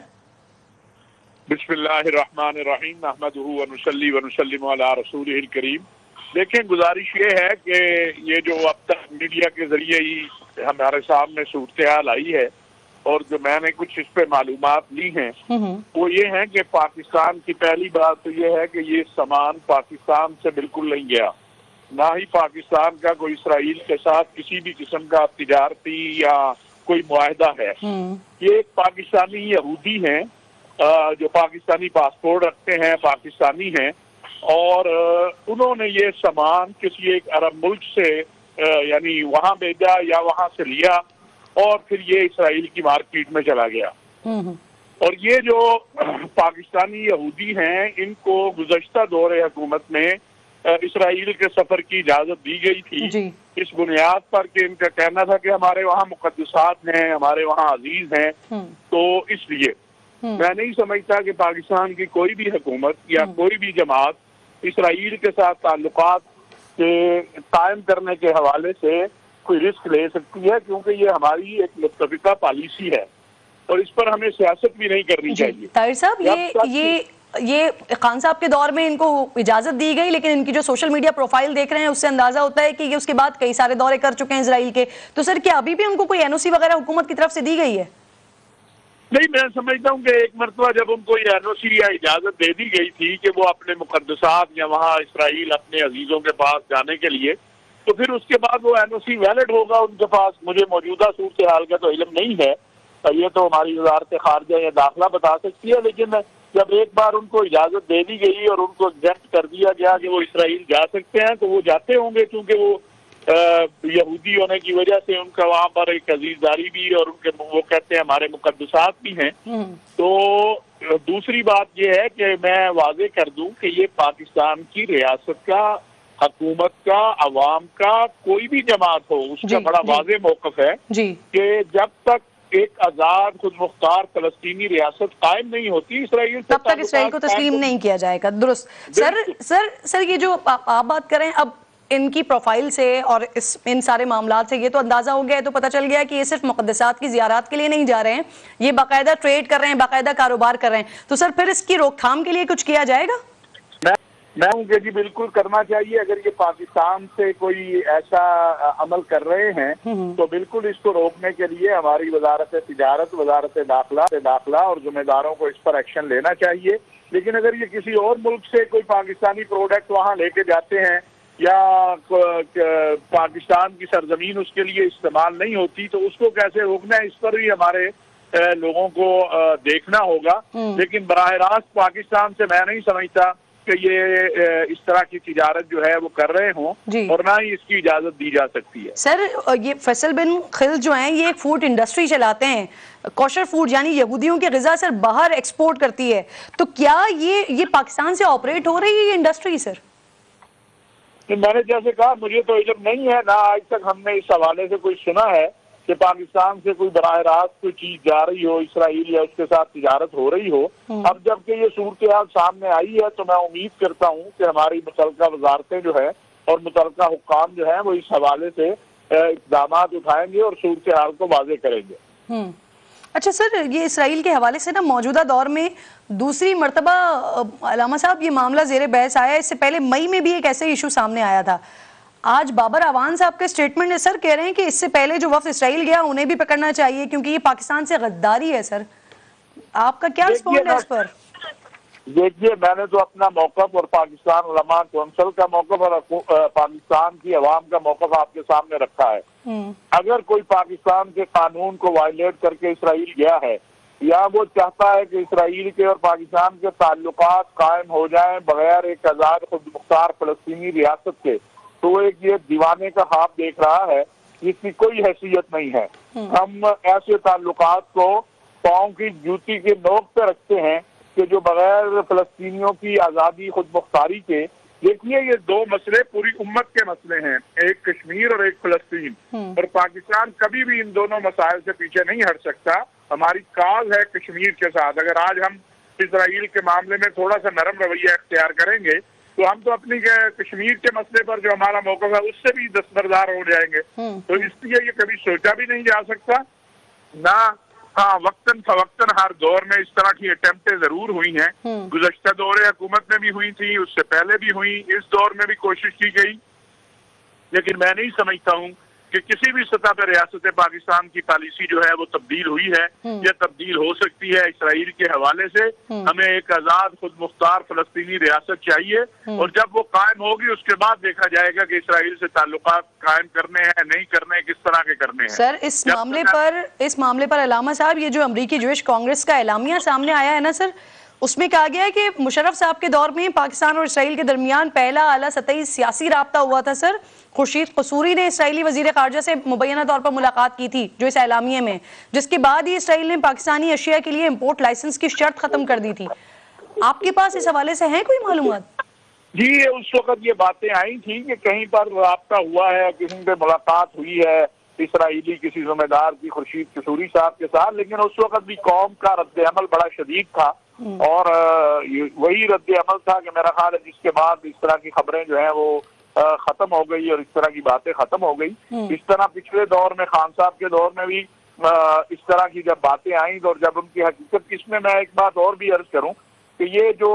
بسم اللہ الرحمن الرحیم نحمدہ ونصلی ونسلم علی رسولہ الکریم۔ دیکھیں گزارش یہ ہے کہ یہ جو اب تک میڈیا کے ذریعے ہی ہمارے سامنے صورتحال آئی ہے اور جو میں نے کچھ اس پہ معلومات لی ہیں وہ یہ ہے کہ پاکستان کی پہلی بات تو یہ ہے کہ یہ سامان پاکستان سے بالکل نہیں گیا، نہ ہی پاکستان کا کوئی اسرائیل کے ساتھ کسی بھی قسم کا تجارتی یا کوئی معاہدہ ہے۔ یہ ایک پاکستانی یہودی ہیں جو پاکستانی پاسپورٹ رکھتے ہیں، پاکستانی ہیں، اور انہوں نے یہ سامان کسی ایک عرب ملک سے یعنی وہاں بھیجا یا وہاں سے لیا اور پھر یہ اسرائیل کی مارکیٹ میں چلا گیا۔ اور یہ جو پاکستانی یہودی ہیں ان کو گزشتہ دور حکومت میں اسرائیل کے سفر کی اجازت دی گئی تھی اس بنیاد پر کہ ان کا کہنا تھا کہ ہمارے وہاں مقدسات ہیں، ہمارے وہاں عزیز ہیں، تو اس لیے میں نہیں سمجھتا کہ پاکستان کی کوئی بھی حکومت یا کوئی بھی جماعت اسرائیل کے ساتھ تعلقات کے قائم کرنے کے حوالے سے کوئی رسک لے سکتی ہے، کیونکہ یہ ہماری ایک متفقہ پالیسی ہے اور اس پر ہمیں سیاست بھی نہیں کرنی چاہیے۔ طاہر صاحب یہ خان صاحب کے دور میں ان کو اجازت دی گئی، لیکن ان کی جو سوشل میڈیا پروفائل دیکھ رہے ہیں اس سے اندازہ ہوتا ہے کہ یہ اس کے بعد کئی سارے دورے کر چکے ہیں اسرائیل کے، تو سر کیا ابھی بھی ان کو کوئی NOC وغیرہ حکومت کی طرف سے دی گئی ہے؟ نہیں، میں سمجھتا ہوں کہ ایک مرتبہ جب ان کو یہ NOC یا اجازت دے دی گئی تھی کہ وہ اپنے مقدسات یا وہاں اسرائیل اپنے عزیزوں کے پاس جانے کے لیے، تو پھر اس کے بعد وہ NOC ویلڈ ہوگا ان کے پاس۔ مجھے موجودہ صورتحال کا تو علم نہیں ہے، یہ تو ہماری وزارت خارجہ یا داخلہ بتا سکتی ہے، لیکن جب ایک بار ان کو اجازت دے دی گئی اور ان کو ایگزیپٹ کر دیا گیا کہ وہ اسرائیل جا سکتے ہیں تو وہ جاتے ہوں گے، کیونکہ وہ یہودی ہونے کی وجہ سے ان کا وہاں پر ایک عزیزداری بھی اور ان کے وہ کہتے ہیں ہمارے مقدسات بھی ہیں۔ تو دوسری بات یہ ہے کہ میں واضح کر دوں کہ یہ پاکستان کی ریاست کا، حکومت کا، عوام کا، کوئی بھی جماعت ہو اس کا بڑا واضح موقف ہے کہ جب تک ایک آزاد خود مختار فلسطینی ریاست قائم نہیں ہوتی اسرائیل سے تب تک اسرائیل کو تسلیم نہیں کیا جائے گا۔ درست۔ سر یہ جو آپ بات کریں اب ان کی پروفائل سے اور ان سارے معاملات سے یہ تو اندازہ ہو گیا ہے، تو پتہ چل گیا کہ یہ صرف مقدسات کی زیارات کے لیے نہیں جا رہے ہیں، یہ باقاعدہ ٹریڈ کر رہے ہیں، باقاعدہ کاروبار کر رہے ہیں، تو سر پھر اس کی روک تھام کے لیے کچھ کیا جائے گا؟ میں ہوں کہ جی بالکل کرنا چاہیے۔ اگر یہ پاکستان سے کوئی ایسا عمل کر رہے ہیں تو بالکل اس کو روکنے کے لیے ہماری وزارت تجارت، وزارت داخلہ اور ذمہ داروں کو اس پر ایکشن لینا چاہیے۔ لیکن اگر یہ کسی اور ملک سے کوئی پاکستانی پروڈکٹ وہاں لے کے جاتے ہیں یا پاکستان کی سرزمین اس کے لیے استعمال نہیں ہوتی تو اس کو کیسے روکنا ہے، اس پر بھی ہمارے لوگوں کو دیکھنا ہوگا۔ لیکن براہ راست پاکستان سے میں نہیں سمجھتا کہ یہ اس طرح کی تجارت جو ہے وہ کر رہے ہوں اور نہ ہی اس کی اجازت دی جا سکتی ہے۔ سر یہ فیصل بن خلد جو ہیں یہ ایک فوڈ انڈسٹری چلاتے ہیں، کوشر فوڈ، یعنی یہودیوں کی غذا سر باہر ایکسپورٹ کرتی ہے، تو کیا یہ پاکستان سے آپریٹ ہو رہی ہے یہ انڈسٹری سر؟ میں نے جیسے کہا مجھے تو علم نہیں ہے، نہ آج تک ہم نے اس حوالے سے کوئی سنا ہے کہ پاکستان سے کوئی براہ راست کوئی چیز جا رہی ہو اسرائیل یا اس کے ساتھ تجارت ہو رہی ہو۔ اب جب کہ یہ صورتحال سامنے آئی ہے تو میں امید کرتا ہوں کہ ہماری متعلقہ وزارتیں جو ہے اور متعلقہ حکام جو ہیں وہ اس حوالے سے اقدامات اٹھائیں گے اور صورتحال کو واضح کریں گے۔ اچھا سر، یہ اسرائیل کے حوالے سے نا موجودہ دور میں دوسری مرتبہ علامہ صاحب یہ معاملہ زیر بحث آیا ہے، اس سے پہلے مئی میں بھی ایک ایسے ایشو سامنے آیا تھا۔ آج بابر اعوان صاحب کے سٹیٹمنٹ نے سر کہہ رہے ہیں کہ اس سے پہلے جو وفد اسرائیل گیا انہیں بھی پکڑنا چاہیے کیونکہ یہ پاکستان سے غداری ہے۔ سر آپ کا کیا رسپونڈ ہے اس پر؟ دیکھیے میں نے تو اپنا موقف اور پاکستان علماء کونسل کا موقف اور پاکستان کی عوام کا موقف آپ کے سامنے رکھا ہے. اگر کوئی پاکستان کے قانون کو وائلیٹ کر کے اسرائیل گیا ہے یا وہ چاہتا ہے کہ اسرائیل کے اور پاکستان کے تعلقات قائم ہو جائیں بغیر ایک آزاد خود مختار فلسطینی ریاست کے، تو وہ ایک یہ دیوانے کا خواب دیکھ رہا ہے جس کی کوئی حیثیت نہیں ہے. ہم ایسے تعلقات کو پاؤں کی جوتی کے نوک پہ رکھتے ہیں کہ جو بغیر فلسطینیوں کی آزادی خود مختاری کے. دیکھیے یہ دو مسئلے پوری امت کے مسئلے ہیں، ایک کشمیر اور ایک فلسطین، اور پاکستان کبھی بھی ان دونوں مسائل سے پیچھے نہیں ہٹ سکتا. ہماری کاز ہے کشمیر کے ساتھ. اگر آج ہم اسرائیل کے معاملے میں تھوڑا سا نرم رویہ اختیار کریں گے تو ہم تو اپنی کشمیر کے مسئلے پر جو ہمارا موقف ہے اس سے بھی دستبردار ہو جائیں گے. تو اس لیے یہ کبھی سوچا بھی نہیں جا سکتا. نہ ہاں وقتاً فوقتاً ہر دور میں اس طرح کی اٹیمپٹیں ضرور ہوئی ہیں. گزشتہ دور حکومت میں بھی ہوئی تھی، اس سے پہلے بھی ہوئی، اس دور میں بھی کوشش کی گئی. لیکن میں نہیں سمجھتا ہوں کہ کسی بھی سطح پہ ریاست پاکستان کی پالیسی جو ہے وہ تبدیل ہوئی ہے یا تبدیل ہو سکتی ہے. اسرائیل کے حوالے سے ہمیں ایک آزاد خود مختار فلسطینی ریاست چاہیے، اور جب وہ قائم ہوگی اس کے بعد دیکھا جائے گا کہ اسرائیل سے تعلقات قائم کرنے ہیں نہیں کرنے، کس طرح کے کرنے ہیں. سر اس معاملے پر علامہ صاحب یہ جو امریکی جوئش کانگریس کا اعلامیہ سامنے آیا ہے نا سر، اس میں کہا گیا ہے کہ مشرف صاحب کے دور میں پاکستان اور اسرائیل کے درمیان پہلا اعلیٰ سطحی سیاسی رابطہ ہوا تھا سر. خورشید قصوری نے اسرائیلی وزیر خارجہ سے مبینہ طور پر ملاقات کی تھی جو اس اعلامیے میں، جس کے بعد ہی اسرائیل نے پاکستانی اشیاء کے لیے امپورٹ لائسنس کی شرط ختم کر دی تھی. آپ کے پاس اس حوالے سے ہیں کوئی معلومات؟ جی اس وقت یہ باتیں آئی تھیں کہ کہیں پر رابطہ ہوا ہے، کسی پہ ملاقات ہوئی ہے اسرائیلی کسی ذمہ دار کی خورشید قصوری صاحب کے ساتھ، لیکن اس وقت بھی قوم کا رد عمل بڑا شدید تھا، اور وہی رد عمل تھا کہ میرا خیال ہے جس کے بعد اس طرح کی خبریں جو ہیں وہ ختم ہو گئی اور اس طرح کی باتیں ختم ہو گئی. اس طرح پچھلے دور میں خان صاحب کے دور میں بھی اس طرح کی جب باتیں آئیں اور جب ان کی حقیقت، اس میں ایک بات اور بھی عرض کروں کہ یہ جو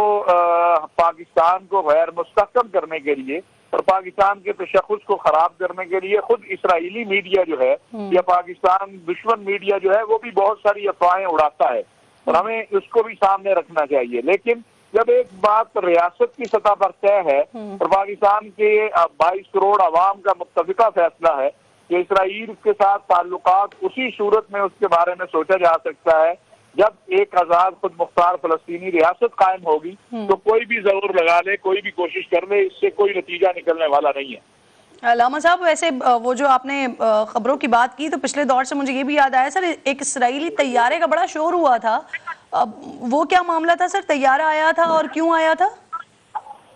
پاکستان کو غیر مستحکم کرنے کے لیے اور پاکستان کے تشخص کو خراب کرنے کے لیے خود اسرائیلی میڈیا جو ہے یا پاکستان دشمن میڈیا جو ہے وہ بھی بہت ساری افواہیں اڑاتا ہے، اور ہمیں اس کو بھی سامنے رکھنا چاہیے. لیکن جب ایک بات ریاست کی سطح پر طے ہے اور پاکستان کے 22 کروڑ عوام کا متفقہ فیصلہ ہے کہ اسرائیل کے ساتھ تعلقات اسی صورت میں اس کے بارے میں سوچا جا سکتا ہے جب ایک آزاد خود مختار فلسطینی ریاست قائم ہوگی، تو کوئی بھی زور لگا لے، کوئی بھی کوشش کر لے، اس سے کوئی نتیجہ نکلنے والا نہیں ہے. علامہ صاحب ویسے وہ جو آپ نے خبروں کی بات کی تو پچھلے دور سے مجھے یہ بھی یاد آیا سر، ایک اسرائیلی طیارے کا بڑا شور ہوا تھا، وہ کیا معاملہ تھا سر؟ طیارہ آیا تھا اور کیوں آیا تھا؟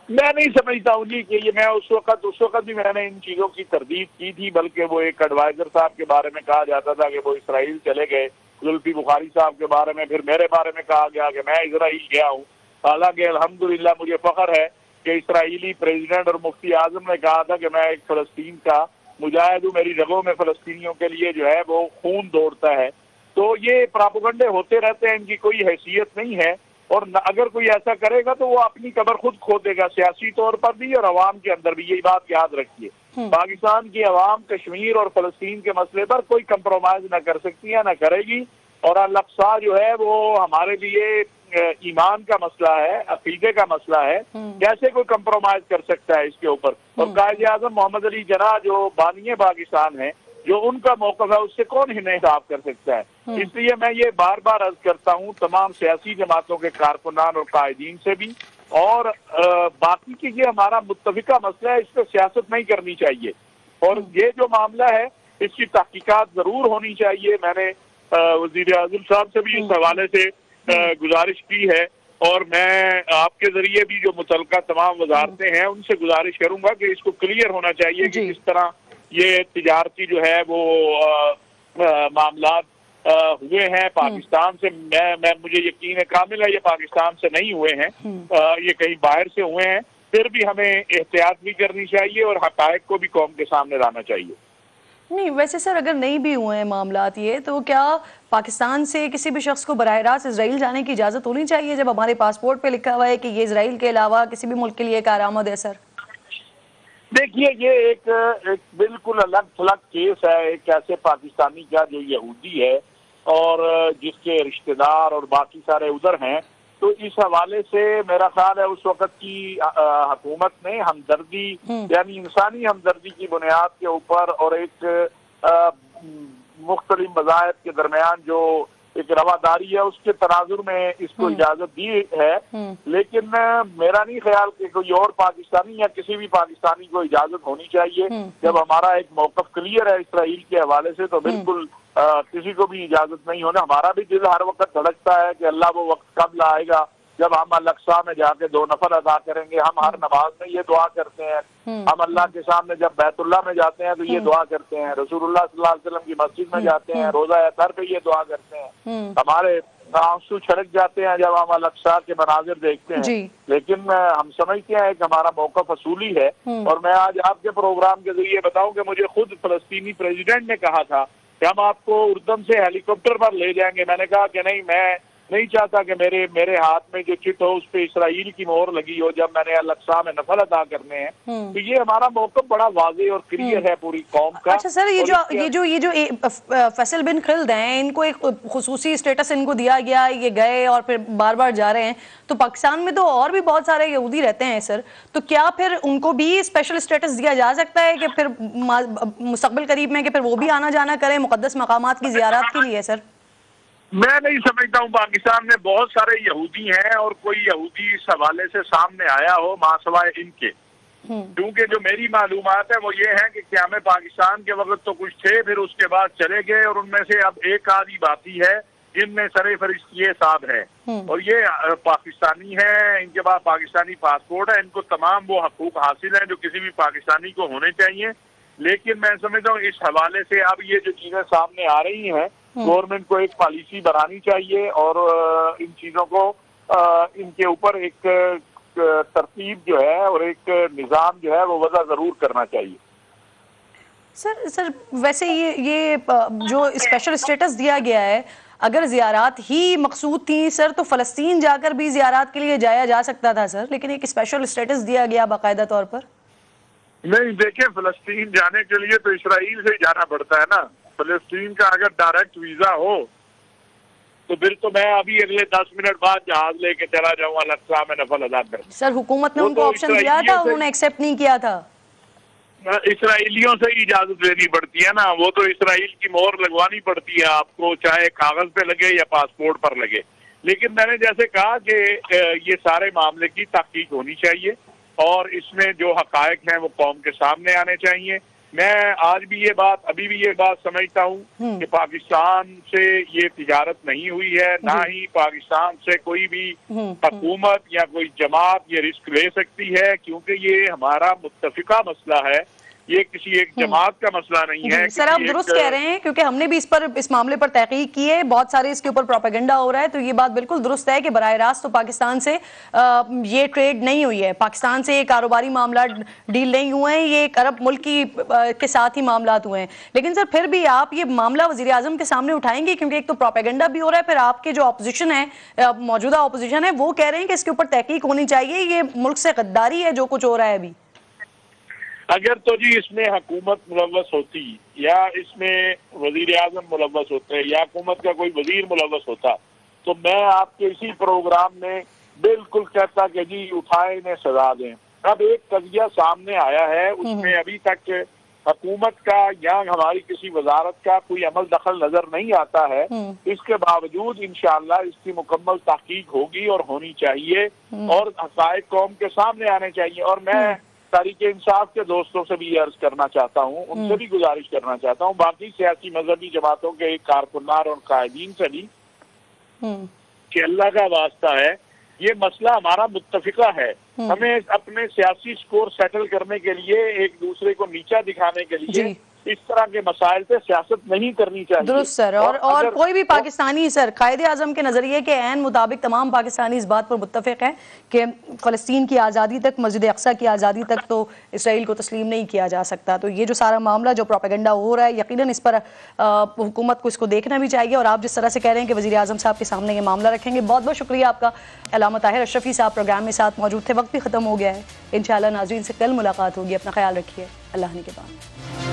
میں نہیں سمجھتا ہوں جی کہ یہ میں اس وقت بھی میں نے ان چیزوں کی تردید کی تھی، بلکہ وہ ایک ایڈوائزر صاحب کے بارے میں کہا جاتا تھا کہ وہ اسرائیل چلے گئے، زلفی بخاری صاحب کے بارے میں، پھر میرے بارے میں کہا گیا کہ میں اسرائیل گیا ہوں. حالانکہ الحمدللہ مجھے فخر ہے کہ اسرائیلی پریزیڈنٹ اور مفتی اعظم نے کہا تھا کہ میں ایک فلسطین کا مجاہد ہوں، میری رگوں میں فلسطینیوں کے لیے جو ہے وہ خون دوڑتا ہے. تو یہ پراپیگنڈے ہوتے رہتے ہیں، ان کی کوئی حیثیت نہیں ہے، اور اگر کوئی ایسا کرے گا تو وہ اپنی قبر خود کھودے گا، سیاسی طور پر بھی اور عوام کے اندر بھی. یہی بات یاد رکھیے، پاکستان کی عوام کشمیر اور فلسطین کے مسئلے پر کوئی کمپرومائز نہ کر سکتی ہے، نہ کرے گی. اور الاقصی جو ہے وہ ہمارے لیے ایمان کا مسئلہ ہے، عقیدے کا مسئلہ ہے، کیسے کوئی کمپرومائز کر سکتا ہے اس کے اوپر؟ اور قائد اعظم محمد علی جناح جو بانی پاکستان ہیں، جو ان کا موقف ہے اس سے کون انحراف کر سکتا ہے؟ اس لیے میں یہ بار بار عرض کرتا ہوں تمام سیاسی جماعتوں کے کارکنان اور قائدین سے بھی، اور باقی کی یہ ہمارا متفقہ مسئلہ ہے، اس پہ سیاست نہیں کرنی چاہیے، اور یہ جو معاملہ ہے اس کی تحقیقات ضرور ہونی چاہیے. میں نے وزیر اعظم صاحب سے بھی اس حوالے سے گزارش کی ہے، اور میں آپ کے ذریعے بھی جو متعلقہ تمام وزارتیں ہیں ان سے گزارش کروں گا کہ اس کو کلیئر ہونا چاہیے کہ کس طرح یہ تجارتی جو ہے وہ معاملات ہوئے ہیں پاکستان سے. مجھے یقین کامل ہے یہ پاکستان سے نہیں ہوئے ہیں، یہ کہیں باہر سے ہوئے ہیں. پھر بھی ہمیں احتیاط بھی کرنی چاہیے اور حقائق کو بھی قوم کے سامنے لانا چاہیے. نہیں ویسے سر اگر نہیں بھی ہوئے ہیں معاملات یہ، تو کیا پاکستان سے کسی بھی شخص کو براہ راست اسرائیل جانے کی اجازت ہونی چاہیے جب ہمارے پاسپورٹ پہ لکھا ہوا ہے کہ یہ اسرائیل کے علاوہ کسی بھی ملک کے لیے کارآمد ہے؟ سر دیکھیے یہ ایک بالکل الگ تھلگ کیس ہے. ایک ایسے پاکستانی کا جو یہودی ہے اور جس کے رشتہ دار اور باقی سارے ادھر ہیں. تو اس حوالے سے میرا خیال ہے اس وقت کی حکومت نے ہمدردی یعنی انسانی ہمدردی کی بنیاد کے اوپر اور ایک مختلف مذاہب کے درمیان جو ایک رواداری ہے اس کے تناظر میں اس کو اجازت دی ہے. لیکن میرا نہیں خیال کہ کوئی اور پاکستانی یا کسی بھی پاکستانی کو اجازت ہونی چاہیے. جب ہمارا ایک موقف کلیئر ہے اسرائیل کے حوالے سے تو بالکل کسی کو بھی اجازت نہیں ہونا. ہمارا بھی دل ہر وقت دھڑکتا ہے کہ اللہ وہ وقت کب لائے گا جب ہم الاقصی میں جا کے 2 نفل ادا کریں گے. ہم ہر نماز میں یہ دعا کرتے ہیں. ہم اللہ کے سامنے جب بیت اللہ میں جاتے ہیں تو یہ دعا کرتے ہیں. رسول اللہ صلی اللہ علیہ وسلم کی مسجد میں جاتے ہیں, روزہ اطہار پہ یہ دعا کرتے ہیں. ہمارے آنسو چھلک جاتے ہیں جب ہم الاقصی کے مناظر دیکھتے ہیں. لیکن ہم سمجھتے ہیں کہ ہمارا موقف اصولی ہے. اور میں آج آپ کے پروگرام کے ذریعے بتاؤں کہ مجھے خود فلسطینی پریزیڈنٹ نے کہا تھا کہ ہم آپ کو اردن سے ہیلی کاپٹر پر لے جائیں گے. میں نے کہا کہ نہیں, میں نہیں چاہتا کہ میرے ہاتھ میں جو چٹ ہو اس پہ اسرائیل کی مہر لگی ہو جب میں نے الاقصی میں نفل ادا کرنے ہیں. تو یہ ہمارا موقف بڑا واضح اور کلیئر ہے پوری قوم کا. اچھا سر, یہ جو فیصل بن خلد ہیں ان کو ایک خصوصی اسٹیٹس ان کو دیا گیا, یہ گئے اور پھر بار بار جا رہے ہیں. تو پاکستان میں تو اور بھی بہت سارے یہودی رہتے ہیں سر, تو کیا پھر ان کو بھی اسپیشل اسٹیٹس دیا جا سکتا ہے کہ پھر مستقبل قریب میں کہ پھر وہ بھی آنا جانا کریں مقدس مقامات کی زیارات کے لیے؟ سر میں نہیں سمجھتا ہوں. پاکستان میں بہت سارے یہودی ہیں اور کوئی یہودی اس حوالے سے سامنے آیا ہو ماں سوائے ان کے. کیونکہ جو میری معلومات ہے وہ یہ ہے کہ قیام پاکستان کے وقت تو کچھ تھے, پھر اس کے بعد چلے گئے, اور ان میں سے اب ایک آدھی باقی ہے جن میں سر فہرست یہ صاحب ہے. اور یہ پاکستانی ہیں, ان کے پاس پاکستانی پاسپورٹ ہے, ان کو تمام وہ حقوق حاصل ہیں جو کسی بھی پاکستانی کو ہونے چاہیے. لیکن میں سمجھتا ہوں اس حوالے سے اب یہ جو چیزیں سامنے آ رہی ہیں گورنمنٹ کو ایک پالیسی بنانی چاہیے اور ان چیزوں کو ان کے اوپر ایک ترتیب جو ہے اور ایک نظام جو ہے وہ وضع ضرور کرنا چاہیے. سر ویسے یہ جو اسپیشل اسٹیٹس دیا گیا ہے, اگر زیارات ہی مقصود تھی سر تو فلسطین جا کر بھی زیارات کے لیے جایا جا سکتا تھا سر, لیکن ایک اسپیشل اسٹیٹس دیا گیا باقاعدہ طور پر. نہیں دیکھیں, فلسطین جانے کے لیے تو اسرائیل سے ہی جانا پڑتا ہے نا. فلسطین کا اگر ڈائریکٹ ویزا ہو تو پھر تو میں ابھی اگلے 10 منٹ بعد جہاز لے کے چلا جاؤں الاقصی میں نفل ادا کر. سر حکومت نے ان کو آپشن دیا تھا, انہوں نے ایکسیپٹ نہیں کیا تھا. اسرائیلیوں سے ہی اجازت لینی پڑتی ہے نا, وہ تو اسرائیل کی مہر لگوانی پڑتی ہے آپ کو, چاہے کاغذ پہ لگے یا پاسپورٹ پر لگے. لیکن میں نے جیسے کہا کہ یہ سارے معاملے کی تحقیق ہونی چاہیے اور اس میں جو حقائق ہیں وہ قوم کے سامنے آنے چاہیے. میں آج بھی ابھی بھی یہ بات سمجھتا ہوں کہ پاکستان سے یہ تجارت نہیں ہوئی ہے, نہ ہی پاکستان سے کوئی بھی حکومت یا کوئی جماعت یہ رسک لے سکتی ہے, کیونکہ یہ ہمارا متفقہ مسئلہ ہے, یہ کسی ایک جماعت کا مسئلہ نہیں ہے. سر آپ درست کہہ رہے ہیں, کیونکہ ہم نے بھی اس معاملے پر تحقیق کی ہے, بہت سارے اس کے اوپر پروپیگنڈا ہو رہا ہے. تو یہ بات بالکل درست ہے کہ براہ راست تو پاکستان سے یہ ٹریڈ نہیں ہوئی ہے, پاکستان سے یہ کاروباری معاملات ڈیل نہیں ہوئے ہیں, یہ ایک عرب ملک کے ساتھ ہی معاملات ہوئے ہیں. لیکن سر پھر بھی آپ یہ معاملہ وزیر اعظم کے سامنے اٹھائیں گے, کیونکہ ایک تو پروپیگنڈا بھی ہو رہا ہے, پھر آپ کے جو اپوزیشن ہے, موجودہ اپوزیشن ہے, وہ کہہ رہے ہیں کہ اس کے اوپر تحقیق ہونی چاہیے, یہ ملک سے غداری ہے جو کچھ ہو رہا ہے ابھی. اگر تو جی اس میں حکومت ملوث ہوتی یا اس میں وزیر اعظم ملوث ہوتے یا حکومت کا کوئی وزیر ملوث ہوتا تو میں آپ کے اسی پروگرام میں بالکل کہتا کہ جی اٹھائے انہیں سزا دیں. اب ایک قضیہ سامنے آیا ہے, اس میں ابھی تک حکومت کا یا ہماری کسی وزارت کا کوئی عمل دخل نظر نہیں آتا ہے. اس کے باوجود انشاءاللہ اس کی مکمل تحقیق ہوگی اور ہونی چاہیے اور حقائق قوم کے سامنے آنے چاہیے. اور میں تحریک انصاف کے دوستوں سے بھی عرض کرنا چاہتا ہوں, ان سے بھی گزارش کرنا چاہتا ہوں, باقی سیاسی مذہبی جماعتوں کے کارکنان اور قائدین سے بھی, کہ اللہ کا واسطہ ہے یہ مسئلہ ہمارا متفقہ ہے. ہمیں اپنے سیاسی سکور سیٹل کرنے کے لیے ایک دوسرے کو نیچا دکھانے کے لیے اس طرح کے مسائل پہ سیاست نہیں کرنی چاہیے. درست سر, اور کوئی بھی پاکستانی سر قائد اعظم کے نظریے کے عین مطابق تمام پاکستانی اس بات پر متفق ہیں کہ فلسطین کی آزادی تک, مسجد اقصی کی آزادی تک تو اسرائیل کو تسلیم نہیں کیا جا سکتا. تو یہ جو سارا معاملہ جو پروپیگنڈا ہو رہا ہے, یقیناً اس پر حکومت کو اس کو دیکھنا بھی چاہیے. اور آپ جس طرح سے کہہ رہے ہیں کہ وزیر اعظم صاحب کے سامنے یہ معاملہ رکھیں گے, بہت بہت شکریہ آپ کا. علامہ طاہر اشرفی صاحب پروگرام میں ساتھ موجود تھے, وقت بھی ختم ہو گیا ہے. انشاءاللہ ناظرین سے کل ملاقات ہوگی, اپنا خیال رکھیے, اللہ نے کے بعد.